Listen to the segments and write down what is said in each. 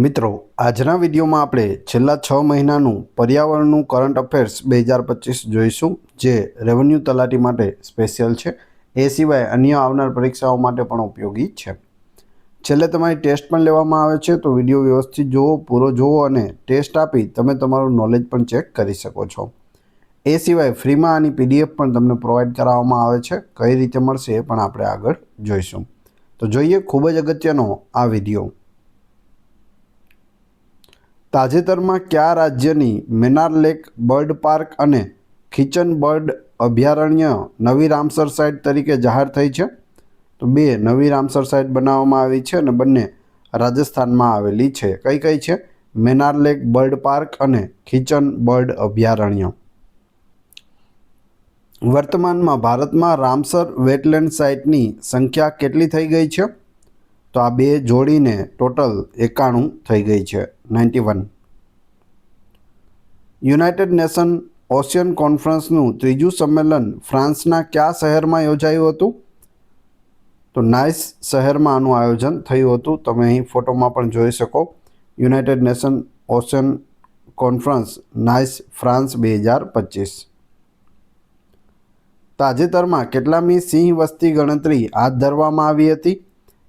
મિત્રો, આજના વિડીયોમાં આપણે છેલ્લા 6 મહિનાનું પર્યાવરણનું કરંટ અફેર્સ 2025 જોઈશું, જે રેવન્યુ તલાટી માટે સ્પેશિયલ છે. એ સિવાય અન્ય આવનાર પરીક્ષાઓ માટે પણ ઉપયોગી છે. છેલ્લે તમારી ટેસ્ટ પણ લેવામાં આવે છે, તો વિડીયો વ્યવસ્થિત જુઓ, પૂરો જુઓ અને ટેસ્ટ આપી તમે તમારું નોલેજ પણ ચેક કરી શકો છો. એ સિવાય ફ્રીમાં આની પીડીએફ પણ તમને પ્રોવાઈડ કરાવવામાં આવે છે. કઈ રીતે મળશે એ પણ આપણે આગળ જોઈશું. તો જોઈએ ખૂબ જ અગત્યનો આ વિડીયો. તાજેતરમાં કયા રાજ્યની મેનાર લેક બર્ડ પાર્ક અને ખીચન બર્ડ અભયારણ્ય નવી રામસર સાઇટ તરીકે જાહેર થઈ છે? તો 2 નવી રામસર સાઇટ બનાવવામાં આવી છે અને બંને રાજસ્થાનમાં આવેલી છે. કઈ કઈ છે? મેનાર લેક બર્ડ પાર્ક અને ખીચન બર્ડ અભયારણ્ય. વર્તમાનમાં ભારતમાં રામસર વેટલેન્ડ સાઇટની સંખ્યા કેટલી થઈ ગઈ છે? તો આ 2 જોડીને ટોટલ 91 થઈ ગઈ છે, 91. યુનાઇટેડ નેશન ઓશિયન કોન્ફરન્સનું 3જું સંમેલન ફ્રાન્સના કયા શહેરમાં યોજાયું હતું? તો નાઇસ શહેરમાં આનું આયોજન થયું હતું. તમે અહીં ફોટોમાં પણ જોઈ શકો. United nation ocean conference nice France 2025. તાજેતરમાં કેટલામી સિંહ વસ્તી ગણતરી હાથ ધરવામાં આવી હતી?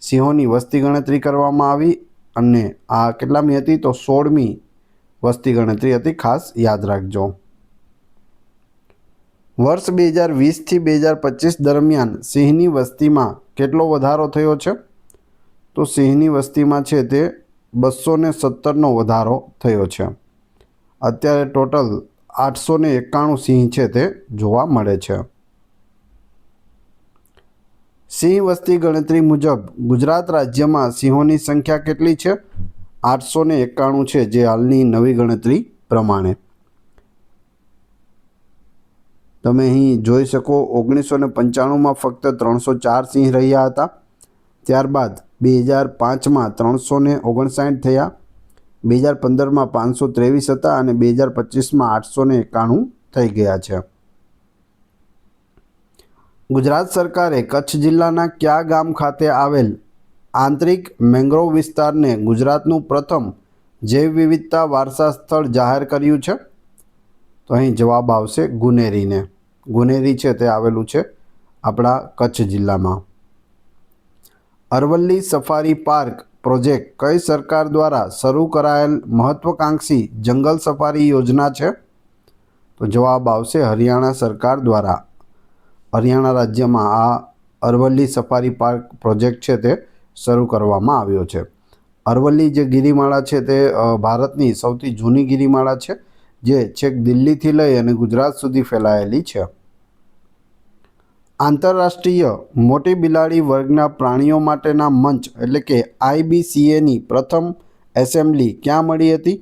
સિંહોની વસ્તી ગણતરી કરવામાં આવી અને આ કેટલામી હતી? તો 16મી વસ્તી ગણતરી હતી, ખાસ યાદ રાખજો. વર્ષ 2020થી 2025 દરમિયાન સિંહની વસ્તીમાં કેટલો વધારો થયો છે? તો સિંહની વસ્તીમાં છે તે 217નો વધારો થયો છે. અત્યારે ટોટલ 891 સિંહ છે તે જોવા મળે છે. સિંહ વસ્તી ગણતરી મુજબ ગુજરાત રાજ્યમાં સિંહોની સંખ્યા કેટલી છે? 891 છે, જે હાલની નવી ગણતરી પ્રમાણે. તમે અહીં જોઈ શકો 1995માં ફક્ત 304 સિંહ રહ્યા હતા. ત્યારબાદ 2005માં 359 થયા, 2015માં 523 હતા અને 2025માં 891 થઈ ગયા છે. ગુજરાત સરકારે કચ્છ જિલ્લાના કયા ગામ ખાતે આવેલ આંતરિક મેંગ્રોવ વિસ્તારને ગુજરાતનું પ્રથમ જૈવ વિવિધતા વારસા સ્થળ જાહેર કર્યું છે? તો અહીં જવાબ આવશે ગુનેરીને. ગુનેરી છે તે આવેલું છે આપણા કચ્છ જિલ્લામાં. અરવલ્લી સફારી પાર્ક પ્રોજેક્ટ કઈ સરકાર દ્વારા શરૂ કરાયેલ મહત્વકાંક્ષી જંગલ સફારી યોજના છે? તો જવાબ આવશે હરિયાણા સરકાર દ્વારા. હરિયાણા રાજ્યમાં આ અરવલ્લી સફારી પાર્ક પ્રોજેક્ટ છે તે શરૂ કરવામાં આવ્યો છે. અરવલ્લી જે ગિરિમાળા છે તે ભારતની સૌથી જૂની ગિરિમાળા છે, જે છેક દિલ્હીથી લઈ અને ગુજરાત સુધી ફેલાયેલી છે. આંતરરાષ્ટ્રીય મોટી બિલાડી વર્ગના પ્રાણીઓ માટેના મંચ એટલે કે IBCAની પ્રથમ એસેમ્બલી ક્યાં મળી હતી?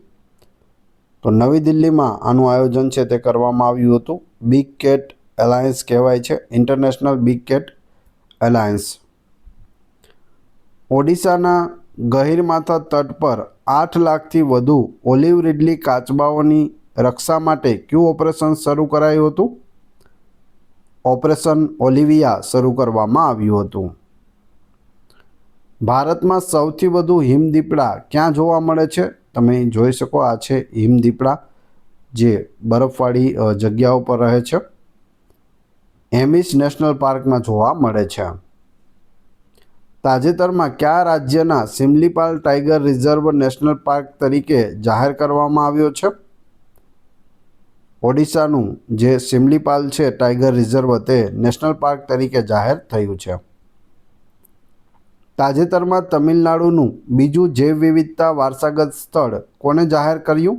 તો નવી દિલ્હીમાં આનું આયોજન છે તે કરવામાં આવ્યું હતું. બિગ કેટ એલાયન્સ કહેવાય છે, ઇન્ટરનેશનલ બિગ કેટ એલાયન્સ. ઓડિશાના ગહીરમાથા તટ પર 8 લાખથી વધુ ઓલિવ રીડલી કાચબાઓની રક્ષા માટે કયું ઓપરેશન શરૂ કરાયું હતું? ઓપરેશન ઓલિવિયા શરૂ કરવામાં આવ્યું હતું. ભારતમાં સૌથી વધુ હિમદીપડા ક્યાં જોવા મળે છે? તમે જોઈ શકો, આ છે હિમદીપડા, જે બરફવાળી જગ્યાઓ પર રહે છે. એમિસ નેશનલ પાર્કમાં જોવા મળે છે. તાજેતરમાં કયા રાજ્યના Similipal tiger reserve national park તરીકે જાહેર કરવામાં આવ્યો છે? ઓડિશાનું જે સિમલીપાલ છે ટાઈગર રિઝર્વ તે નેશનલ પાર્ક તરીકે જાહેર થયું છે. તાજેતરમાં તમિલનાડુનું બીજું જૈવ વિવિધતા વારસાગત સ્થળ કોને જાહેર કર્યું?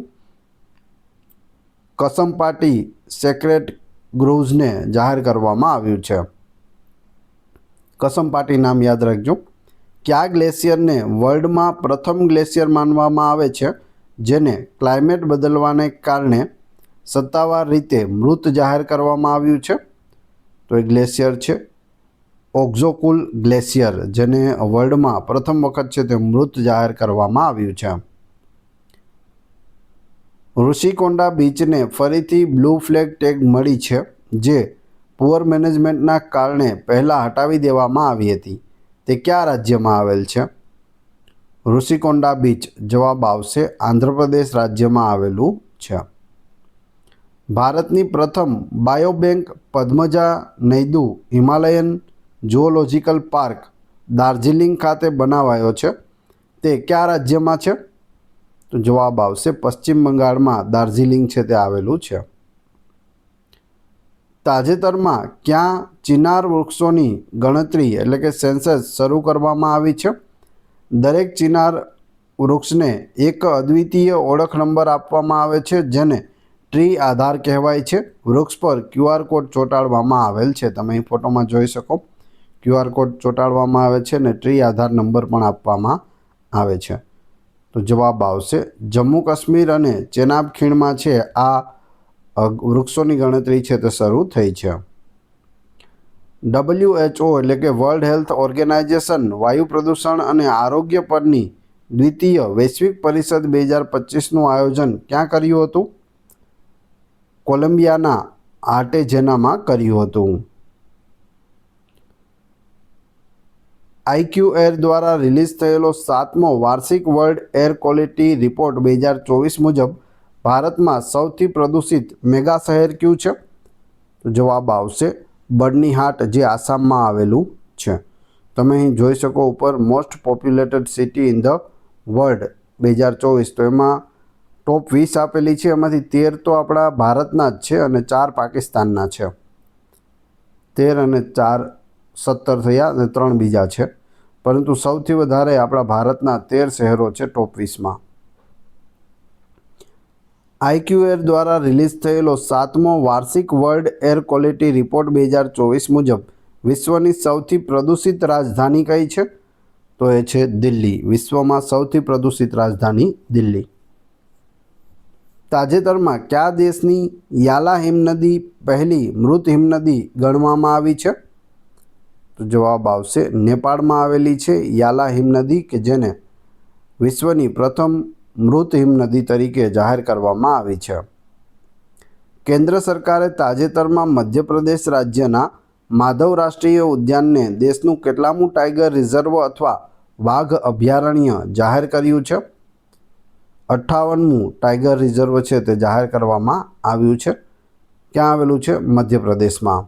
કસમપાટી સેક્રેડ ગ્રોવ્સને જાહેર કરવામાં આવ્યું છે. કસમપાટી નામ યાદ રાખજો. કયા ગ્લેશિયરને વર્લ્ડમાં પ્રથમ ગ્લેશિયર માનવામાં આવે છે, જેને ક્લાઇમેટ બદલવાને કારણે સત્તાવાર રીતે મૃત જાહેર કરવામાં આવ્યું છે? તો એ ગ્લેશિયર છે ઓક્ઝોકુલ ગ્લેશિયર, જેને વર્લ્ડમાં પ્રથમ વખત છે તે મૃત જાહેર કરવામાં આવ્યું છે. ઋષિકોંડા બીચને ફરીથી બ્લુ ફ્લેગ ટેગ મળી છે, જે પુઅર મેનેજમેન્ટના કારણે પહેલાં હટાવી દેવામાં આવી હતી. તે કયા રાજ્યમાં આવેલ છે? ઋષિકોંડા બીચ. જવાબ આવશે આંધ્રપ્રદેશ રાજ્યમાં આવેલું છે. ભારતની પ્રથમ બાયોબેંક Padmaja નૈદુ Himalayan zoological park Darjeeling ખાતે બનાવાયો છે. તે કયા રાજ્યમાં છે? તો જવાબ આવશે પશ્ચિમ બંગાળમાં દાર્જિલિંગ છે તે આવેલું છે. તાજેતરમાં ક્યાં ચિનાર વૃક્ષોની ગણતરી એટલે કે સેન્સસ શરૂ કરવામાં આવી છે? દરેક ચિનાર વૃક્ષને એક અદ્વિતીય ઓળખ નંબર આપવામાં આવે છે જેને ટ્રી આધાર કહેવાય છે. વૃક્ષ પર QR કોડ ચોંટાડવામાં આવેલ છે. તમે અહીં ફોટોમાં જોઈ શકો QR કોડ ચોંટાડવામાં આવે છે અને ટ્રી આધાર નંબર પણ આપવામાં આવે છે. તો જવાબ આવશે જમ્મુ કાશ્મીર અને ચેનાબ ખીણમાં છે આ વૃક્ષોની ગણતરી છે તે શરૂ થઈ છે. WHO એટલે કે વર્લ્ડ હેલ્થ ઓર્ગેનાઇઝેશન વાયુ પ્રદૂષણ અને આરોગ્ય પરની દ્વિતીય વૈશ્વિક પરિષદ 2025નું આયોજન ક્યાં કર્યું હતું? કોલંબિયાના આર્ટેજેનામાં કર્યું હતું. IQAir દ્વારા રિલીઝ થયેલો 7મો વાર્ષિક વર્લ્ડ એર ક્વોલિટી રિપોર્ટ 2024 મુજબ ભારતમાં સૌથી પ્રદૂષિત મેગા શહેર કયું છે? તો જવાબ આવશે બર્નીહાટ જે આસામમાં આવેલું છે. તમે અહીં જોઈ શકો ઉપર most populated city in the world 2024. તો એમાં ટોપ 20 આપેલી છે. એમાંથી 13 તો આપણા ભારતના જ છે અને 4 પાકિસ્તાનના છે. 13 અને 4 17 થયા અને 3 બીજા છે. પરંતુ સૌથી વધારે આપણા ભારતના 13 શહેરો છે ટોપ 20માં. IQAir દ્વારા રિલીઝ થયેલો 7મો વાર્ષિક વર્લ્ડ એર ક્વોલિટી રિપોર્ટ 2024 મુજબ વિશ્વની સૌથી પ્રદૂષિત રાજધાની કઈ છે? તો એ છે દિલ્હી. વિશ્વમાં સૌથી પ્રદૂષિત રાજધાની દિલ્હી. તાજેતરમાં કયા દેશની યાલા હિમનદી પહેલી મૃત હિમનદી ગણવામાં આવી છે? તો જવાબ આવશે નેપાળમાં આવેલી છે યાલા હિમનદી કે જેને વિશ્વની પ્રથમ મૃત હિમનદી તરીકે જાહેર કરવામાં આવી છે. કેન્દ્ર સરકારે તાજેતરમાં મધ્યપ્રદેશ રાજ્યના માધવ રાષ્ટ્રીય ઉદ્યાનને દેશનું કેટલામું ટાઈગર રિઝર્વ અથવા વાઘ અભયારણ્ય જાહેર કર્યું છે? 58મું ટાઈગર રિઝર્વ છે તે જાહેર કરવામાં આવ્યું છે. ક્યાં આવેલું છે? મધ્યપ્રદેશમાં.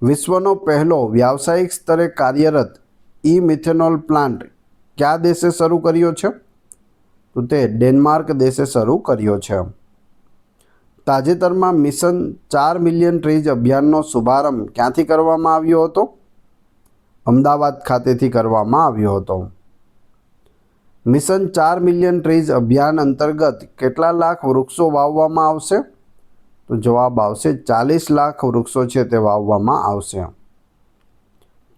વિશ્વનો પહેલો વ્યાવસાયિક સ્તરે કાર્યરત મિથેનોલ પ્લાન્ટ કયા દેશે શરૂ કર્યો છે? તો તે ડેનમાર્ક દેશે શરૂ કર્યો છે. તાજેતરમાં મિશન 4 મિલિયન ટ્રીઝ અભિયાનનો શુભારંભ ક્યાંથી કરવામાં આવ્યો હતો? અમદાવાદ ખાતેથી કરવામાં આવ્યો હતો. મિશન 4 મિલિયન ટ્રીઝ અભિયાન અંતર્ગત કેટલા લાખ વૃક્ષો વાવવામાં આવશે? તો જવાબ આવશે 40 લાખ વૃક્ષો છે તે વાવવામાં આવશે.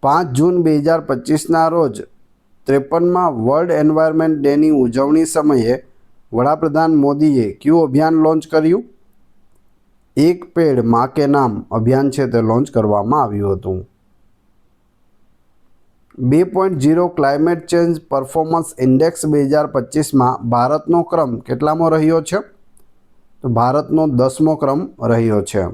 5 જૂન 2025ના રોજ 53મા વર્લ્ડ એન્વાયરમેન્ટ ડેની ઉજવણી સમયે વડાપ્રધાન મોદીએ કયું અભિયાન લોન્ચ કર્યું? એક પેડ માં કે નામ અભિયાન છે તે લોન્ચ કરવામાં આવ્યું હતું. 2.0 ક્લાઇમેટ ચેન્જ પરફોર્મન્સ ઇન્ડેક્સ 2025માં ભારતનો ક્રમ કેટલામો રહ્યો છે? તો ભારતનો 10મો ક્રમ રહ્યો છે.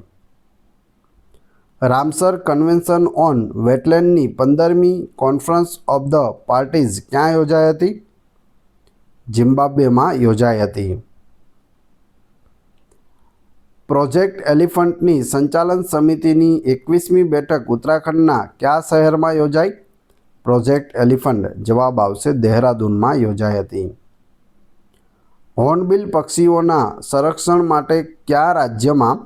રામસર કન્વેન્શન ઓન વેટલેન્ડની 15મી કોન્ફરન્સ ઓફ ધ પાર્ટીઝ ક્યાં યોજાઈ હતી? ઝિમ્બાબ્વેમાં યોજાઈ હતી. પ્રોજેક્ટ એલિફન્ટની સંચાલન સમિતિની 21મી બેઠક ઉત્તરાખંડના કયા શહેરમાં યોજાઈ? Project elephant. જવાબ આવશે દહેરાદૂનમાં યોજાઈ હતી. હોર્નબિલ પક્ષીઓના સંરક્ષણ માટે કયા રાજ્યમાં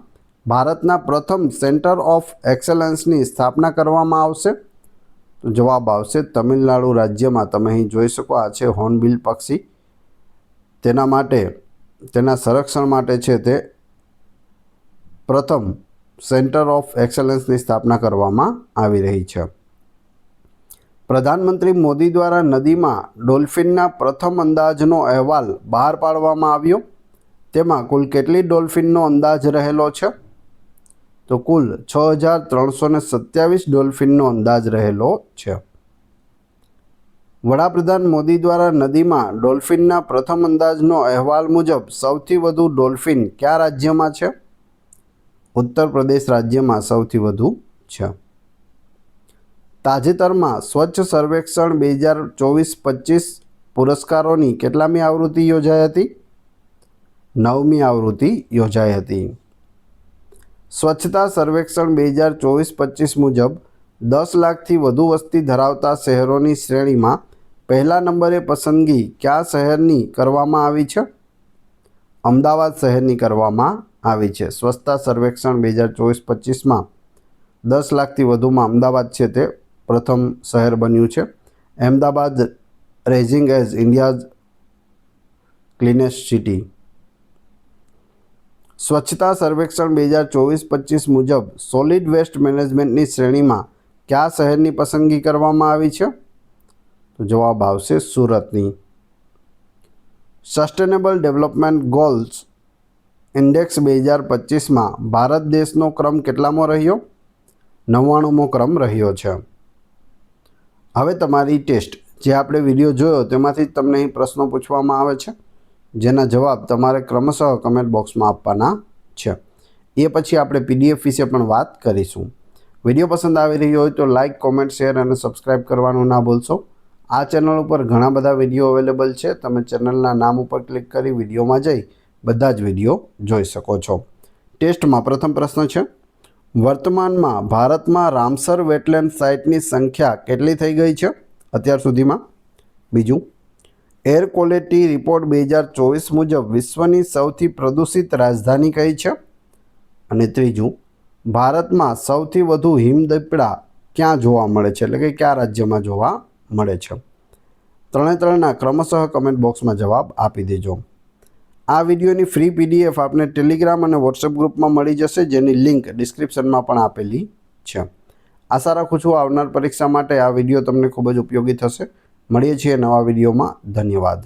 ભારતના પ્રથમ સેન્ટર ઓફ એક્સેલન્સની સ્થાપના કરવામાં આવશે? તો જવાબ આવશે તમિલનાડુ રાજ્યમાં. તમે અહીં જોઈ શકો આ છે હોર્નબિલ પક્ષી. તેના માટે તેના સંરક્ષણ માટે છે તે પ્રથમ સેન્ટર ઓફ એક્સેલન્સની સ્થાપના કરવામાં આવી રહી છે. પ્રધાનમંત્રી મોદી દ્વારા નદીમાં ડોલ્ફિનના પ્રથમ અંદાજનો અહેવાલ બહાર પાડવામાં આવ્યો. તેમાં કુલ કેટલી ડોલ્ફિનનો અંદાજ રહેલો છે? તો કુલ 6,327 ડોલ્ફિનનો અંદાજ રહેલો છે. વડાપ્રધાન મોદી દ્વારા નદીમાં ડોલ્ફિનના પ્રથમ અંદાજનો અહેવાલ મુજબ સૌથી વધુ ડોલ્ફિન કયા રાજ્યમાં છે? ઉત્તર પ્રદેશ રાજ્યમાં સૌથી વધુ છે. તાજેતરમાં સ્વચ્છ સર્વેક્ષણ 2024-25 પુરસ્કારોની કેટલામી આવૃત્તિ યોજાઈ હતી? 9મી આવૃત્તિ યોજાઈ હતી. સ્વચ્છતા સર્વેક્ષણ 2024-25 મુજબ 10 લાખથી વધુ વસ્તી ધરાવતા શહેરોની શ્રેણીમાં પહેલા નંબરે પસંદગી કયા શહેરની કરવામાં આવી છે? અમદાવાદ શહેરની કરવામાં આવી છે. સ્વચ્છતા સર્વેક્ષણ 2024-25માં 10 લાખથી વધુમાં અમદાવાદ છે તે પ્રથમ શહેર બન્યું છે. Ahmedabad raising as India's cleanest city. સ્વચ્છતા સર્વેક્ષણ 2024-25 મુજબ સોલિડ વેસ્ટ મેનેજમેન્ટની શ્રેણીમાં કયા શહેરની પસંદગી કરવામાં આવી છે? તો જવાબ આવશે સુરતની. સસ્ટેનેબલ ડેવલપમેન્ટ ગોલ્સ ઇન્ડેક્સ 2025માં ભારત દેશનો ક્રમ કેટલામો રહ્યો? 99મો ક્રમ રહ્યો છે. હવે તમારી ટેસ્ટ, જે આપણે વિડીયો જોયો તેમાંથી તમને અહીં પ્રશ્નો પૂછવામાં આવે છે, જેના જવાબ તમારે ક્રમશઃ કમેન્ટ બોક્સમાં આપવાના છે. એ પછી આપણે PDF વિશે પણ વાત કરીશું. વિડીયો પસંદ આવી રહ્યો હોય તો લાઇક, કોમેન્ટ, શેર અને સબસ્ક્રાઈબ કરવાનું ના ભૂલશો. આ ચેનલ ઉપર ઘણા બધા વિડીયો અવેલેબલ છે. તમે ચેનલના નામ ઉપર ક્લિક કરી વિડીયોમાં જઈ બધા જ વિડીયો જોઈ શકો છો. ટેસ્ટમાં પ્રથમ પ્રશ્ન છે, વર્તમાનમાં ભારતમાં રામસર વેટલેન્ડ સાઇટની સંખ્યા કેટલી થઈ ગઈ છે અત્યાર સુધીમાં? બીજું, એર ક્વોલિટી રિપોર્ટ 2024 મુજબ વિશ્વની સૌથી પ્રદૂષિત રાજધાની કઈ છે? અને ત્રીજું, ભારતમાં સૌથી વધુ હિમદીપડા ક્યાં જોવા મળે છે, એટલે કે કયા રાજ્યમાં જોવા મળે છે? ત્રણેના ક્રમશઃ કમેન્ટ બોક્સમાં જવાબ આપી દેજો. આ વિડીયોની ફ્રી PDF આપને ટેલિગ્રામ અને વોટ્સએપ ગ્રુપમાં મળી જશે, જેની લિંક ડિસ્ક્રિપ્શનમાં પણ આપેલી છે. આશા રાખું છું આવનાર પરીક્ષા માટે આ વિડીયો તમને ખૂબ જ ઉપયોગી થશે. મળીએ છીએ નવા વિડીયોમાં. ધન્યવાદ.